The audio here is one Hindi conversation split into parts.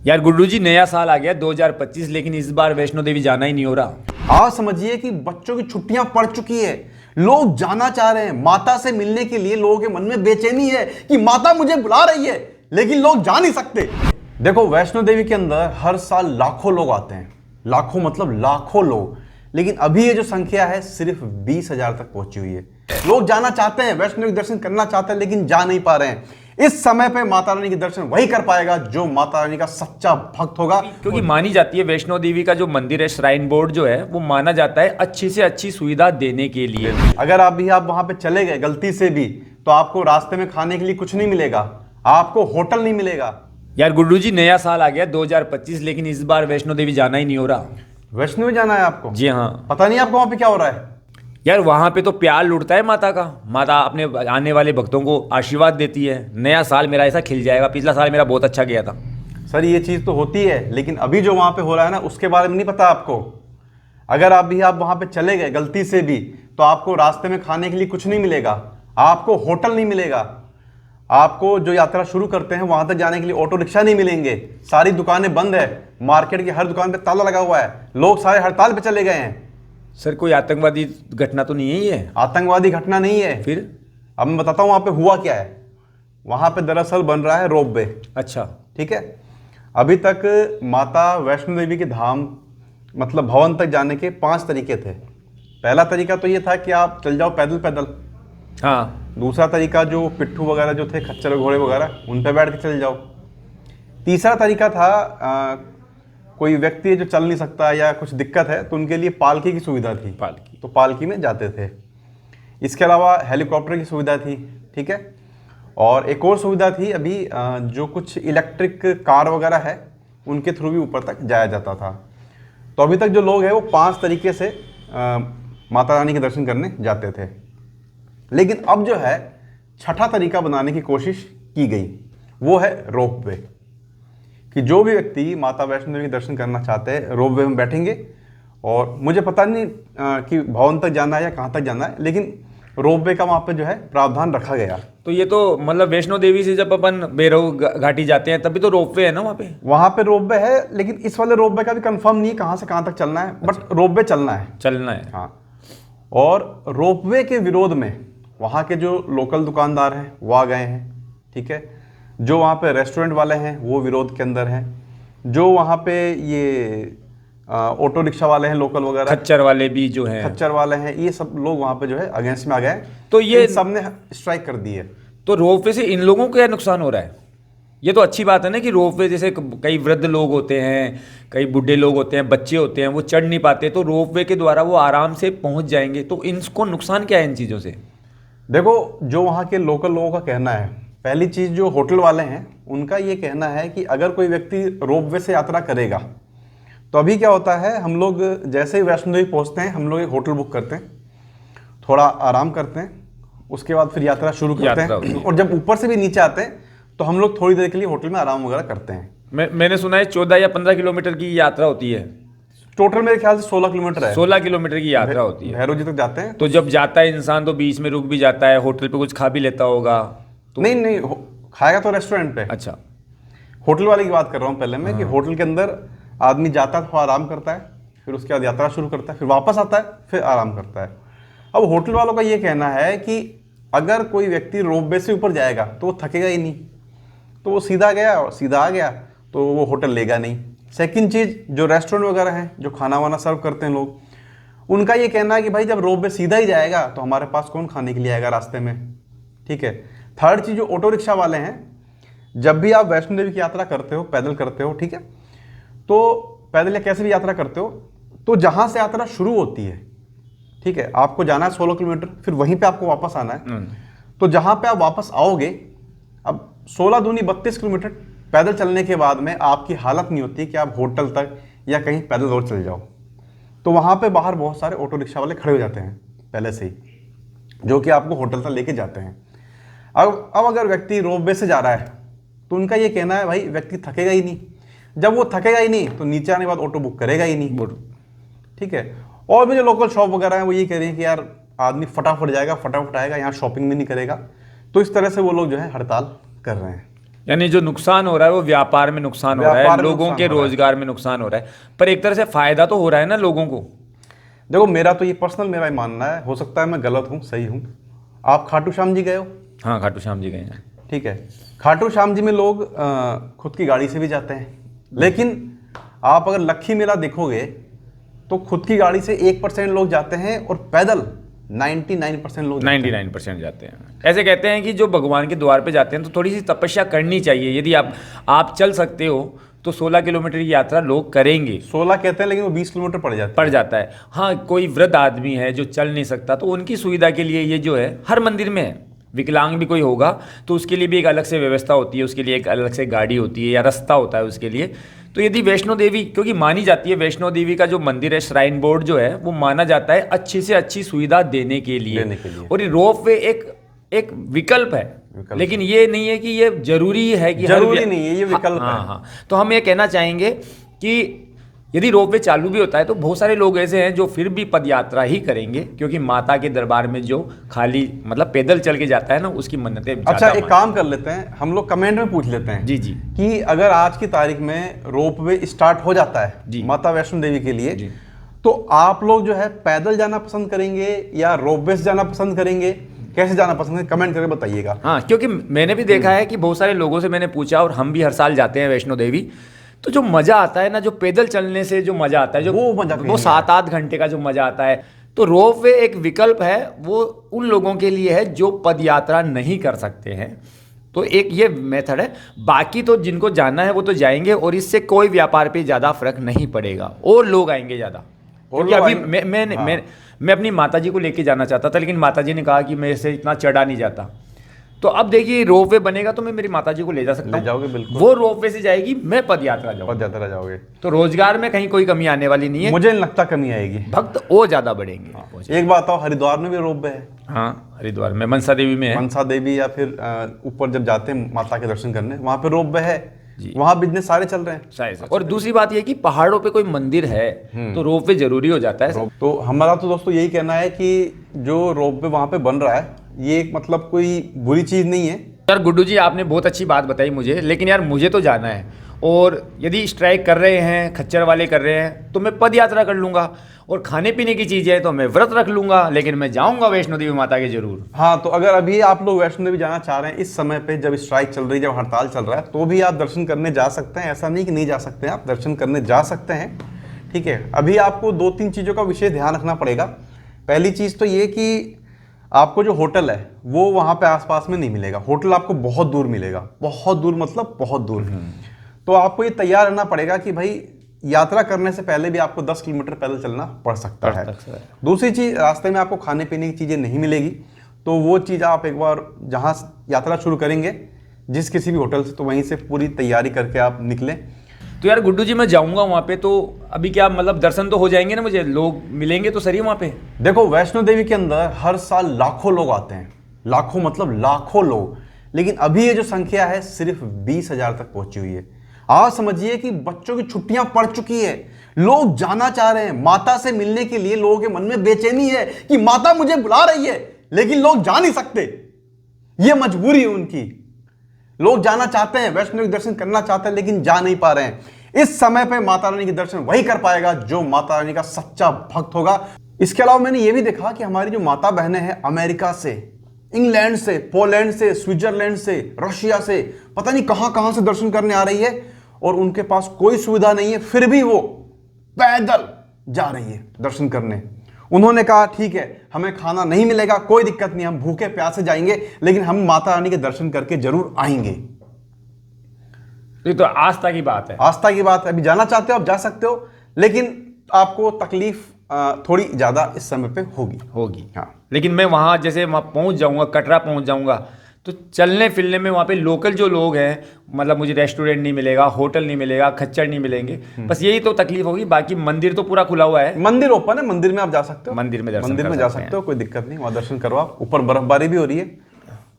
यार गुड्डू जी, नया साल आ गया 2025, लेकिन इस बार वैष्णो देवी जाना ही नहीं हो रहा। आप समझिए कि बच्चों की छुट्टियां पड़ चुकी है, लोग जाना चाह रहे हैं माता से मिलने के लिए। लोगों के मन में बेचैनी है कि माता मुझे बुला रही है, लेकिन लोग जा नहीं सकते। देखो, वैष्णो देवी के अंदर हर साल लाखों लोग आते हैं, लाखों मतलब लाखों लोग, लेकिन अभी ये जो संख्या है सिर्फ 20,000 तक पहुंची हुई है। लोग जाना चाहते हैं, वैष्णो देवी दर्शन करना चाहते हैं, लेकिन जा नहीं पा रहे हैं। इस समय पे माता रानी के दर्शन वही कर पाएगा जो माता रानी का सच्चा भक्त होगा। क्योंकि मानी जाती है वैष्णो देवी का जो मंदिर है, श्राइन बोर्ड जो है, वो माना जाता है अच्छी से अच्छी सुविधा देने के लिए। अगर आप वहां पे चले गए गलती से भी, तो आपको रास्ते में खाने के लिए कुछ नहीं मिलेगा, आपको होटल नहीं मिलेगा। यार गुड्डू जी, नया साल आ गया 2025, लेकिन इस बार वैष्णो देवी जाना ही नहीं हो रहा। वैष्णो देवी जाना है आपको? जी हाँ। पता नहीं आपको वहां पे क्या हो रहा है? यार वहां पे तो प्यार लुटता है माता का। माता अपने आने वाले भक्तों को आशीर्वाद देती है। नया साल मेरा ऐसा खिल जाएगा, पिछला साल मेरा बहुत अच्छा गया था। सर, ये चीज तो होती है, लेकिन अभी जो वहां पे हो रहा है ना, उसके बारे में नहीं पता आपको। अगर आप वहां पे चले गए गलती से भी, तो आपको रास्ते में खाने के लिए कुछ नहीं मिलेगा, आपको होटल नहीं मिलेगा, आपको जो यात्रा शुरू करते हैं वहां तक जाने के लिए ऑटो रिक्शा नहीं मिलेंगे, सारी दुकानें बंद है, मार्केट की हर दुकान पे ताला लगा हुआ है, लोग सारे हड़ताल पे चले गए हैं। सर, कोई आतंकवादी घटना तो नहीं है ये? आतंकवादी घटना नहीं है। फिर? अब मैं बताता हूँ वहां पे हुआ क्या है। वहां पे दरअसल बन रहा है रोपवे। अच्छा। ठीक है। अभी तक माता वैष्णो देवी के धाम मतलब भवन तक जाने के 5 तरीके थे। पहला तरीका तो ये था कि आप चल जाओ पैदल पैदल। हाँ। दूसरा तरीका जो पिट्ठू वगैरह जो थे, खच्चर घोड़े वगैरह, उन पे बैठ के चल जाओ। तीसरा तरीका था कोई व्यक्ति जो चल नहीं सकता या कुछ दिक्कत है, तो उनके लिए पालकी की सुविधा थी, पालकी। तो पालकी में जाते थे। इसके अलावा हेलीकॉप्टर की सुविधा थी। ठीक है। और एक और सुविधा थी अभी, जो कुछ इलेक्ट्रिक कार वगैरह है, उनके थ्रू भी ऊपर तक जाया जाता था। तो अभी तक जो लोग हैं वो 5 तरीके से माता रानी के दर्शन करने जाते थे। लेकिन अब जो है छठा तरीका बनाने की कोशिश की गई, वो है रोपवे। कि जो भी व्यक्ति माता वैष्णो देवी के दर्शन करना चाहते हैं, रोपवे में बैठेंगे। और मुझे पता नहीं कि भवन तक जाना है या कहाँ तक जाना है, लेकिन रोपवे का वहाँ पे जो है प्रावधान रखा गया। तो ये तो मतलब वैष्णो देवी से जब अपन भैरव घाटी जाते हैं तभी तो रोपवे है ना वहाँ पे? वहाँ पे रोपवे है, लेकिन इस वाले रोपवे का भी कंफर्म नहीं है कहाँ से कहाँ तक चलना है। बट रोपवे चलना है। हाँ। और रोपवे के विरोध में वहाँ के जो लोकल दुकानदार हैं वो आ गए हैं। ठीक है। जो वहाँ पे रेस्टोरेंट वाले हैं वो विरोध के अंदर हैं। जो वहाँ पे ये ऑटो रिक्शा वाले हैं लोकल वगैरह, खच्चर वाले भी जो हैं, खच्चर वाले हैं, ये सब लोग वहाँ पे जो है अगेंस्ट में आ गए। तो ये सबने स्ट्राइक कर दी है। तो रोपवे से इन लोगों को क्या नुकसान हो रहा है? ये तो अच्छी बात है ना कि रोपवे, जैसे कई वृद्ध लोग होते हैं, कई बूढ़े लोग होते हैं, बच्चे होते हैं, वो चढ़ नहीं पाते, तो रोपवे के द्वारा वो आराम से पहुंच जाएंगे। तो इनको नुकसान क्या है इन चीज़ों से? देखो, जो वहाँ के लोकल लोगों का कहना है, पहली चीज़ जो होटल वाले हैं उनका ये कहना है कि अगर कोई व्यक्ति रोपवे से यात्रा करेगा, तो अभी क्या होता है, हम लोग जैसे ही वैष्णो देवी पहुँचते हैं, हम लोग एक होटल बुक करते हैं, थोड़ा आराम करते हैं, उसके बाद फिर यात्रा शुरू करते हैं। और जब ऊपर से भी नीचे आते हैं तो हम लोग थोड़ी देर के लिए होटल में आराम वगैरह करते हैं। मैंने सुना है 14 या 15 किलोमीटर की यात्रा होती है। टोटल मेरे ख्याल से 16 किलोमीटर है। 16 किलोमीटर की यात्रा होती है। भैरव जी तक जाते हैं। तो जब जाता है इंसान तो बीच में रुक भी जाता है, होटल पे कुछ खा भी लेता होगा? तो नहीं, खाएगा तो रेस्टोरेंट पे। अच्छा। होटल वाले की बात कर रहा हूँ पहले मैं, कि होटल के अंदर आदमी जाता है, थोड़ा आराम करता है, फिर उसके बाद यात्रा शुरू करता है, फिर वापस आता है, फिर आराम करता है। अब होटल वालों का ये कहना है कि अगर कोई व्यक्ति रोपवे से ऊपर जाएगा तो वो थकेगा ही नहीं, तो वो सीधा गया और सीधा आ गया, तो वो होटल लेगा नहीं। सेकंड चीज़, जो रेस्टोरेंट वगैरह हैं, जो खाना वाना सर्व करते हैं लोग, उनका ये कहना है कि भाई जब रोपवे सीधा ही जाएगा तो हमारे पास कौन खाने के लिए आएगा रास्ते में। ठीक है। थर्ड चीज़, जो ऑटो रिक्शा वाले हैं, जब भी आप वैष्णो देवी की यात्रा करते हो, पैदल करते हो, ठीक है, तो पैदल या कैसे भी यात्रा करते हो, तो जहाँ से यात्रा शुरू होती है, ठीक है, आपको जाना है 16 किलोमीटर, फिर वहीं पे आपको वापस आना है। तो जहाँ पे आप वापस आओगे, अब 16 दूनी 32 किलोमीटर पैदल चलने के बाद में आपकी हालत नहीं होती कि आप होटल तक या कहीं पैदल और चले जाओ। तो वहाँ पे बाहर बहुत सारे ऑटो रिक्शा वाले खड़े हो जाते हैं पहले से ही, जो कि आपको होटल तक लेके जाते हैं। अब अगर व्यक्ति रोपवे से जा रहा है तो उनका ये कहना है भाई व्यक्ति थकेगा ही नहीं। जब वो थकेगा ही नहीं तो नीचे आने के बाद ऑटो बुक करेगा ही नहीं। ठीक है। और भी जो लोकल शॉप वगैरह हैं वो ये कह रहे हैं कि यार आदमी फटाफट जाएगा, फटाफट आएगा, यहाँ शॉपिंग भी नहीं करेगा। तो इस तरह से वो लोग जो है हड़ताल कर रहे हैं। यानी जो नुकसान हो रहा है वो व्यापार में नुकसान हो रहा है, व्यापार में लोगों नुकसान के हो रहा है। रोजगार में नुकसान हो रहा है, पर एक तरह से फायदा तो हो रहा है ना लोगों को। देखो मेरा तो ये पर्सनल मेरा ही मानना है, हो सकता है मैं गलत हूँ सही हूँ। आप खाटू श्याम जी गए हो? हाँ, खाटू श्याम जी गए हैं। ठीक है, खाटू श्याम जी में लोग खुद की गाड़ी से भी जाते हैं, लेकिन आप अगर लक्खी मेला देखोगे तो खुद की गाड़ी से 1% लोग जाते हैं और पैदल 99% लोग जाते हैं। 99% जाते हैं। ऐसे कहते हैं कि जो भगवान के द्वार पे जाते हैं तो थोड़ी सी तपस्या करनी चाहिए। यदि आप चल सकते हो तो 16 किलोमीटर की यात्रा लोग करेंगे। 16 कहते हैं लेकिन वो 20 किलोमीटर पड़ जाता है। हाँ, कोई वृद्ध आदमी है जो चल नहीं सकता तो उनकी सुविधा के लिए ये जो है हर मंदिर में है। विकलांग भी कोई होगा तो उसके लिए भी एक अलग से व्यवस्था होती है, उसके लिए एक अलग से गाड़ी होती है या रास्ता होता है उसके लिए। तो यदि वैष्णो देवी, क्योंकि मानी जाती है वैष्णो देवी का जो मंदिर है, श्राइन बोर्ड जो है वो माना जाता है अच्छी से अच्छी सुविधा देने के लिए। और ये रोप वे एक विकल्प है, लेकिन ये नहीं है कि ये जरूरी है कि जरूरी नहीं है, ये विकल्प है। हाँ। तो हम ये कहना चाहेंगे कि यदि रोपवे चालू भी होता है तो बहुत सारे लोग ऐसे हैं जो फिर भी पद यात्रा ही करेंगे, क्योंकि माता के दरबार में जो खाली मतलब पैदल चल के जाता है ना, उसकी मन्नतें अच्छा, एक काम कर लेते हैं, हम लोग कमेंट में पूछ लेते हैं जी कि अगर आज की तारीख में रोपवे स्टार्ट हो जाता है माता वैष्णो देवी के लिए, तो आप लोग जो है पैदल जाना पसंद करेंगे या रोपवे से जाना पसंद करेंगे, कैसे जाना पसंद है, कमेंट करके बताइएगा। हाँ, क्योंकि मैंने भी देखा है कि बहुत सारे लोगों से मैंने पूछा, और हम भी हर साल जाते हैं वैष्णो देवी, तो जो मजा आता है ना, जो पैदल चलने से जो मजा आता है, जो वो 7-8 घंटे का जो मजा आता है, तो रोप वे एक विकल्प है। वो उन लोगों के लिए है जो पद यात्रा नहीं कर सकते हैं, तो एक ये मेथड है। बाकी तो जिनको जाना है वो तो जाएंगे, और इससे कोई व्यापार पे ज़्यादा फर्क नहीं पड़ेगा, और लोग आएंगे ज़्यादा। क्योंकि अभी मैं अपनी माताजी को लेके जाना चाहता था, लेकिन माताजी ने कहा कि मेरे से इतना चढ़ा नहीं जाता। तो अब देखिए रोपवे बनेगा तो मैं मेरी माताजी को ले जा सकता हूं। जाओगे बिल्कुल, वो रोपवे से जाएगी, मैं पद यात्रा जाऊंगा। पद यात्रा जाओगे तो रोजगार में कहीं कोई कमी आने वाली नहीं है, मुझे नहीं लगता कमी आएगी, भक्त और ज्यादा बढ़ेंगे। एक बात आओ, हरिद्वार में भी रोपवे है। हाँ, हरिद्वार में मनसा देवी में है। मनसा देवी या फिर ऊपर जब जाते हैं माता के दर्शन करने, वहां पे रोपवे है, वहां बिजनेस सारे चल रहे हैं। और दूसरी बात यह कि पहाड़ों पे कोई मंदिर है तो रोपवे जरूरी हो जाता है। तो हमारा तो दोस्तों यही कहना है कि जो रोपवे वहां पे बन रहा है ये एक मतलब कोई बुरी चीज नहीं है। यार गुड्डू जी, आपने बहुत अच्छी बात बताई मुझे, लेकिन यार मुझे तो जाना है, और यदि स्ट्राइक कर रहे हैं, खच्चर वाले कर रहे हैं, तो मैं पद यात्रा कर लूंगा, और खाने पीने की चीज़ है तो मैं व्रत रख लूंगा, लेकिन मैं जाऊंगा वैष्णो देवी माता के जरूर। हाँ, तो अगर अभी आप लोग वैष्णो देवी जाना चाह रहे हैं इस समय पे, जब स्ट्राइक चल रही है, जब हड़ताल चल रहा है, तो भी आप दर्शन करने जा सकते हैं। ऐसा नहीं कि नहीं जा सकते हैं, आप दर्शन करने जा सकते हैं। ठीक है, अभी आपको 2-3 चीज़ों का विशेष ध्यान रखना पड़ेगा। पहली चीज़ तो ये कि आपको जो होटल है वो वहाँ पे आसपास में नहीं मिलेगा, होटल आपको बहुत दूर मिलेगा, बहुत दूर मतलब बहुत दूर। तो आपको ये तैयार रहना पड़ेगा कि भाई यात्रा करने से पहले भी आपको 10 किलोमीटर पैदल चलना पड़ सकता है। दूसरी चीज़, रास्ते में आपको खाने पीने की चीज़ें नहीं मिलेगी, तो वो चीज़ आप एक बार जहाँ यात्रा शुरू करेंगे जिस किसी भी होटल से, तो वहीं से पूरी तैयारी करके आप निकलें। तो यार गुड्डू जी, मैं जाऊंगा वहाँ पे, तो अभी क्या मतलब दर्शन तो हो जाएंगे ना, मुझे लोग मिलेंगे तो सही वहाँ पे? देखो वैष्णो देवी के अंदर हर साल लाखों लोग आते हैं, लाखों मतलब लाखों लोग, लेकिन अभी ये जो संख्या है सिर्फ 20,000 तक पहुंची हुई है। आज समझिए कि बच्चों की छुट्टियां पड़ चुकी है, लोग जाना चाह रहे हैं माता से मिलने के लिए। लोगों के मन में बेचैनी है कि माता मुझे बुला रही है, लेकिन लोग जा नहीं सकते, ये मजबूरी है उनकी। लोग जाना चाहते हैं, वैष्णो देवी दर्शन करना चाहते हैं, लेकिन जा नहीं पा रहे हैं। इस समय पे माता रानी के दर्शन वही कर पाएगा जो माता रानी का सच्चा भक्त होगा। इसके अलावा मैंने ये भी देखा कि हमारी जो माता बहनें हैं अमेरिका से, इंग्लैंड से, पोलैंड से, स्विट्जरलैंड से, रशिया से, पता नहीं कहां कहां से दर्शन करने आ रही है, और उनके पास कोई सुविधा नहीं है, फिर भी वो पैदल जा रही है दर्शन करने। उन्होंने कहा ठीक है, हमें खाना नहीं मिलेगा, कोई दिक्कत नहीं, हम भूखे प्यासे जाएंगे, लेकिन हम माता रानी के दर्शन करके जरूर आएंगे। ये तो आस्था की बात है। आस्था की बात है। अभी जाना चाहते हो आप जा सकते हो, लेकिन आपको तकलीफ थोड़ी ज्यादा इस समय पे होगी। हाँ, लेकिन मैं वहाँ जैसे वहाँ पहुँच जाऊँगा, कटरा पहुँच जाऊँगा, तो चलने फिरने में वहाँ पे लोकल जो लोग हैं, मतलब मुझे रेस्टोरेंट नहीं मिलेगा, होटल नहीं मिलेगा, खच्चर नहीं मिलेंगे, बस यही तो तकलीफ होगी। बाकी मंदिर तो पूरा खुला हुआ है, मंदिर ओपन है, मंदिर में आप जा सकते हो, मंदिर में जा सकते हो, कोई दिक्कत नहीं, वहाँ दर्शन करो आप। ऊपर बर्फबारी भी हो रही है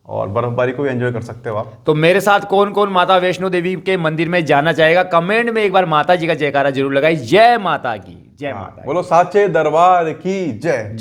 और बर्फबारी को भी एंजॉय कर सकते हो आप। तो मेरे साथ कौन कौन माता वैष्णो देवी के मंदिर में जाना चाहेगा, कमेंट में एक बार माता जी का जयकारा जरूर लगाई। जय माता की, जय माता। बोलो साचे दरबार की जय।